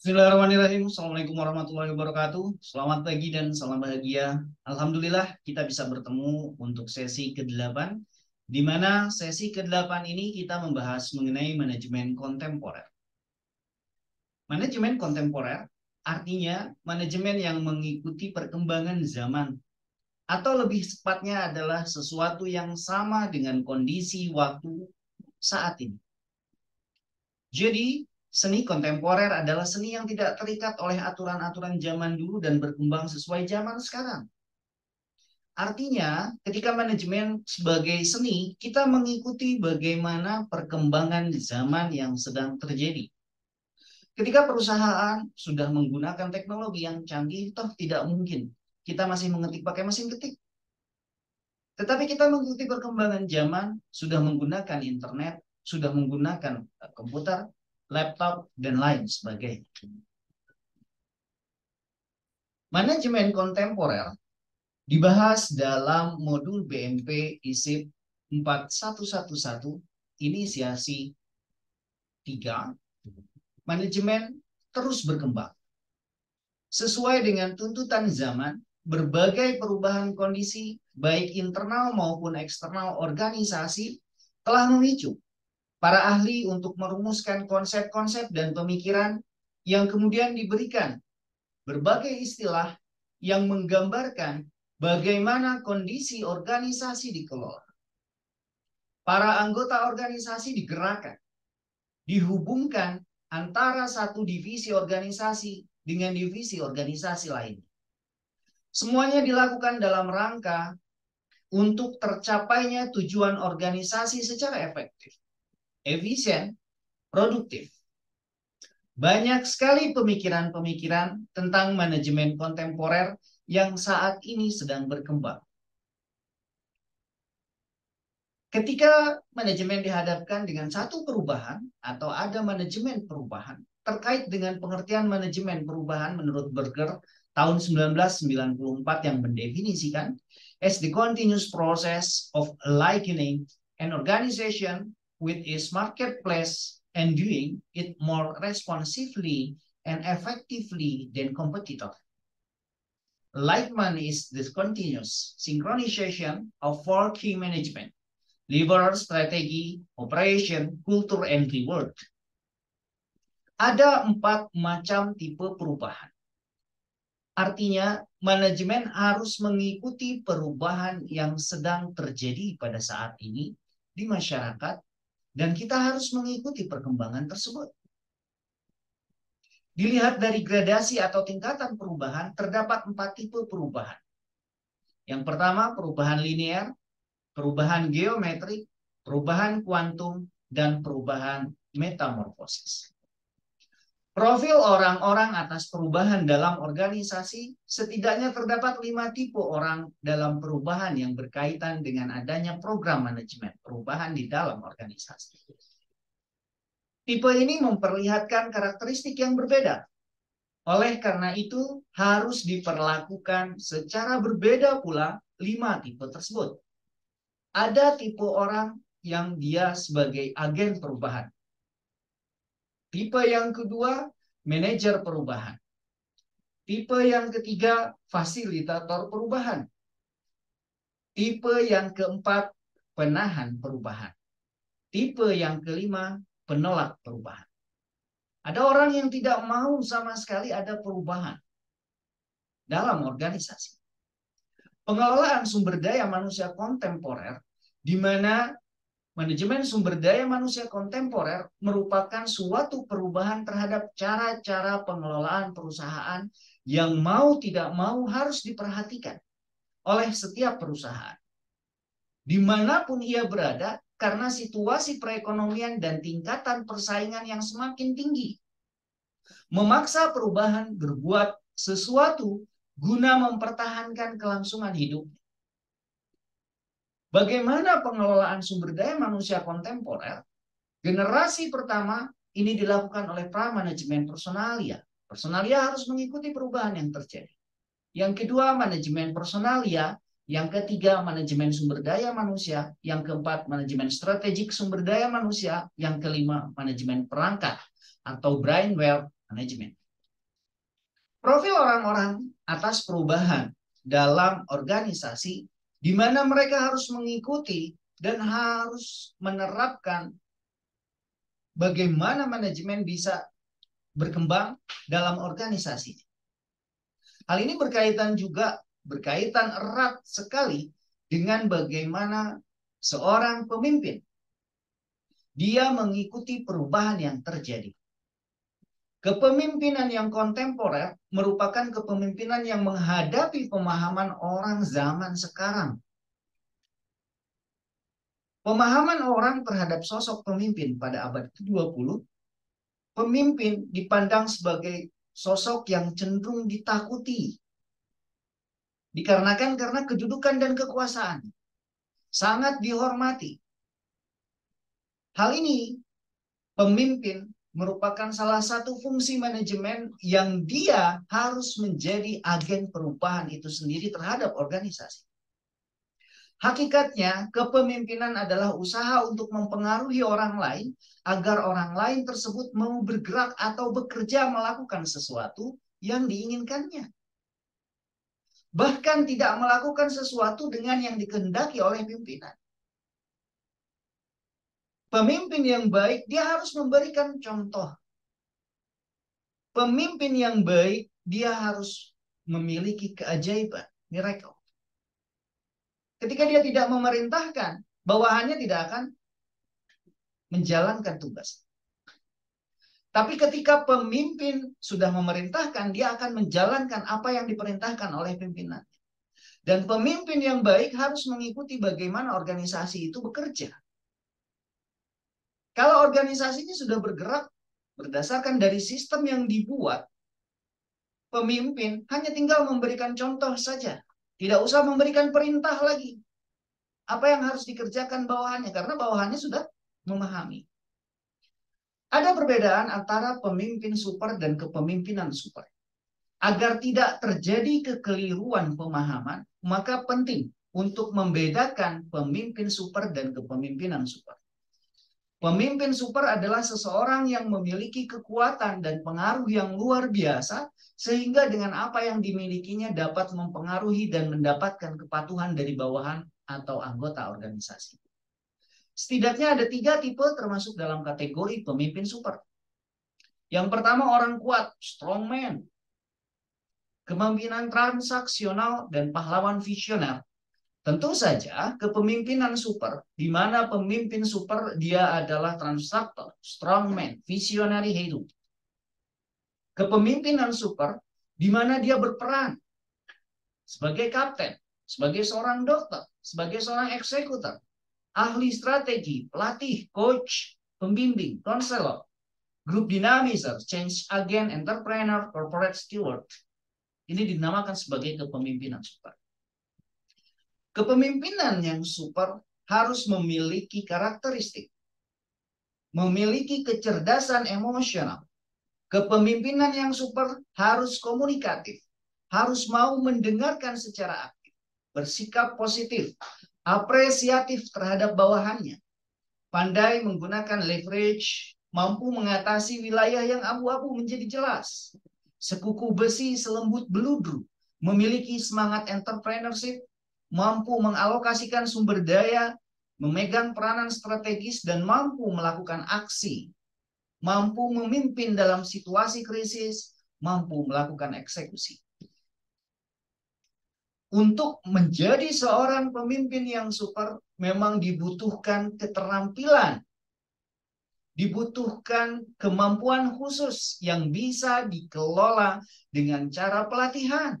Bismillahirrahmanirrahim. Assalamualaikum warahmatullahi wabarakatuh. Selamat pagi dan salam bahagia. Alhamdulillah kita bisa bertemu untuk sesi ke-8, di mana sesi ke-8 ini kita membahas mengenai manajemen kontemporer. Manajemen kontemporer artinya manajemen yang mengikuti perkembangan zaman, atau lebih tepatnya adalah sesuatu yang sama dengan kondisi waktu saat ini. Jadi, seni kontemporer adalah seni yang tidak terikat oleh aturan-aturan zaman dulu dan berkembang sesuai zaman sekarang. Artinya, ketika manajemen sebagai seni, kita mengikuti bagaimana perkembangan zaman yang sedang terjadi. Ketika perusahaan sudah menggunakan teknologi yang canggih, toh tidak mungkin kita masih mengetik pakai mesin ketik. Tetapi kita mengikuti perkembangan zaman, sudah menggunakan internet, sudah menggunakan komputer, laptop, dan lain sebagainya. Manajemen kontemporer dibahas dalam modul BMP ISIP 4111 inisiasi 3. Manajemen terus berkembang. Sesuai dengan tuntutan zaman, berbagai perubahan kondisi, baik internal maupun eksternal organisasi, telah memicu para ahli untuk merumuskan konsep-konsep dan pemikiran yang kemudian diberikan berbagai istilah yang menggambarkan bagaimana kondisi organisasi dikelola. Para anggota organisasi digerakkan, dihubungkan antara satu divisi organisasi dengan divisi organisasi lain. Semuanya dilakukan dalam rangka untuk tercapainya tujuan organisasi secara efektif, efisien, produktif. Banyak sekali pemikiran-pemikiran tentang manajemen kontemporer yang saat ini sedang berkembang. Ketika manajemen dihadapkan dengan satu perubahan atau ada manajemen perubahan, terkait dengan pengertian manajemen perubahan menurut Berger tahun 1994 yang mendefinisikan as the continuous process of aligning an organization with its marketplace and doing it more responsively and effectively than competitor. Alignment is the continuous synchronization of four key management: labor, strategi, operation, culture, and reward. Ada 4 macam tipe perubahan. Artinya, manajemen harus mengikuti perubahan yang sedang terjadi pada saat ini di masyarakat, dan kita harus mengikuti perkembangan tersebut. Dilihat dari gradasi atau tingkatan perubahan, terdapat 4 tipe perubahan. Yang pertama, perubahan linear, perubahan geometrik, perubahan kuantum, dan perubahan metamorfosis. Profil orang-orang atas perubahan dalam organisasi, setidaknya terdapat 5 tipe orang dalam perubahan yang berkaitan dengan adanya program manajemen perubahan di dalam organisasi. Tipe ini memperlihatkan karakteristik yang berbeda. Oleh karena itu, harus diperlakukan secara berbeda pula 5 tipe tersebut. Ada tipe orang yang dia sebagai agen perubahan. Tipe yang kedua, manajer perubahan. Tipe yang ketiga, fasilitator perubahan. Tipe yang keempat, penahan perubahan. Tipe yang kelima, penolak perubahan. Ada orang yang tidak mau sama sekali ada perubahan dalam organisasi. Pengelolaan sumber daya manusia kontemporer, di mana manajemen sumber daya manusia kontemporer merupakan suatu perubahan terhadap cara-cara pengelolaan perusahaan yang mau tidak mau harus diperhatikan oleh setiap perusahaan. Dimanapun ia berada, karena situasi perekonomian dan tingkatan persaingan yang semakin tinggi. Memaksa perubahan berbuat sesuatu guna mempertahankan kelangsungan hidup. Bagaimana pengelolaan sumber daya manusia kontemporer? Generasi pertama ini dilakukan oleh pra-manajemen personalia. Personalia harus mengikuti perubahan yang terjadi. Yang kedua, manajemen personalia. Yang ketiga, manajemen sumber daya manusia. Yang keempat, manajemen strategik sumber daya manusia. Yang kelima, manajemen perangkat atau brainware management. Profil orang-orang atas perubahan dalam organisasi di mana mereka harus mengikuti dan harus menerapkan bagaimana manajemen bisa berkembang dalam organisasi. Hal ini berkaitan erat sekali dengan bagaimana seorang pemimpin dia mengikuti perubahan yang terjadi. Kepemimpinan yang kontemporer merupakan kepemimpinan yang menghadapi pemahaman orang zaman sekarang. Pemahaman orang terhadap sosok pemimpin pada abad ke-20, pemimpin dipandang sebagai sosok yang cenderung ditakuti. Dikarenakan karena kedudukan dan kekuasaan. Sangat dihormati. Hal ini, pemimpin merupakan salah satu fungsi manajemen yang dia harus menjadi agen perubahan itu sendiri terhadap organisasi. Hakikatnya, kepemimpinan adalah usaha untuk mempengaruhi orang lain agar orang lain tersebut mau bergerak atau bekerja melakukan sesuatu yang diinginkannya. Bahkan tidak melakukan sesuatu dengan yang dikehendaki oleh pimpinan. Pemimpin yang baik, dia harus memberikan contoh. Pemimpin yang baik, dia harus memiliki keajaiban, miracle. Ketika dia tidak memerintahkan, bawahannya tidak akan menjalankan tugas. Tapi ketika pemimpin sudah memerintahkan, dia akan menjalankan apa yang diperintahkan oleh pimpinan. Dan pemimpin yang baik harus mengikuti bagaimana organisasi itu bekerja. Kalau organisasinya sudah bergerak berdasarkan dari sistem yang dibuat, pemimpin hanya tinggal memberikan contoh saja. Tidak usah memberikan perintah lagi. Apa yang harus dikerjakan bawahannya, karena bawahannya sudah memahami. Ada perbedaan antara pemimpin super dan kepemimpinan super. Agar tidak terjadi kekeliruan pemahaman, maka penting untuk membedakan pemimpin super dan kepemimpinan super. Pemimpin super adalah seseorang yang memiliki kekuatan dan pengaruh yang luar biasa, sehingga dengan apa yang dimilikinya dapat mempengaruhi dan mendapatkan kepatuhan dari bawahan atau anggota organisasi. Setidaknya ada 3 tipe termasuk dalam kategori pemimpin super. Yang pertama, orang kuat, strongman. Kepemimpinan transaksional dan pahlawan visioner. Tentu saja kepemimpinan super, di mana pemimpin super dia adalah transaktor, strongman, visionary hidup. Kepemimpinan super, di mana dia berperan sebagai kapten, sebagai seorang dokter, sebagai seorang eksekutor, ahli strategi, pelatih, coach, pembimbing, konselor, grup dinamizer, change agent, entrepreneur, corporate steward. Ini dinamakan sebagai kepemimpinan super. Kepemimpinan yang super harus memiliki karakteristik, memiliki kecerdasan emosional. Kepemimpinan yang super harus komunikatif, harus mau mendengarkan secara aktif, bersikap positif, apresiatif terhadap bawahannya, pandai menggunakan leverage, mampu mengatasi wilayah yang abu-abu menjadi jelas, sekuku besi selembut beludru, memiliki semangat entrepreneurship, mampu mengalokasikan sumber daya, memegang peranan strategis, dan mampu melakukan aksi, mampu memimpin dalam situasi krisis, mampu melakukan eksekusi. Untuk menjadi seorang pemimpin yang super, memang dibutuhkan keterampilan, dibutuhkan kemampuan khusus yang bisa dikelola dengan cara pelatihan.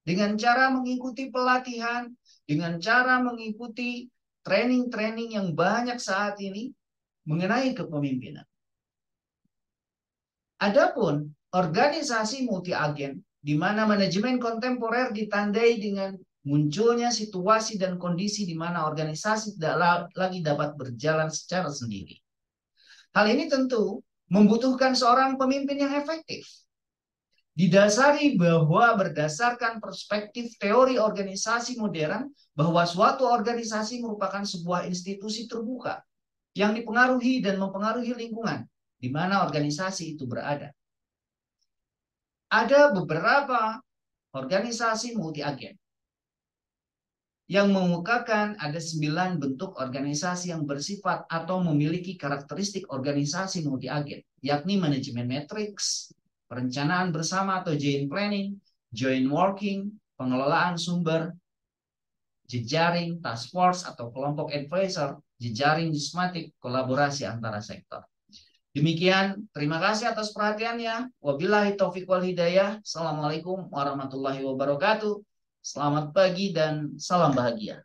Dengan cara mengikuti pelatihan, dengan cara mengikuti training-training yang banyak saat ini mengenai kepemimpinan. Adapun organisasi multi-agen, di mana manajemen kontemporer ditandai dengan munculnya situasi dan kondisi di mana organisasi tidak lagi dapat berjalan secara sendiri. Hal ini tentu membutuhkan seorang pemimpin yang efektif. Didasari bahwa berdasarkan perspektif teori organisasi modern, bahwa suatu organisasi merupakan sebuah institusi terbuka yang dipengaruhi dan mempengaruhi lingkungan di mana organisasi itu berada. Ada beberapa organisasi multi-agen yang mengemukakan ada 9 bentuk organisasi yang bersifat atau memiliki karakteristik organisasi multi-agen, yakni manajemen matrix, perencanaan bersama atau joint planning, joint working, pengelolaan sumber, jejaring, task force atau kelompok advisor, jejaring sistematik, kolaborasi antara sektor. Demikian, terima kasih atas perhatiannya. Wabillahi taufiq wal hidayah. Assalamualaikum warahmatullahi wabarakatuh. Selamat pagi dan salam bahagia.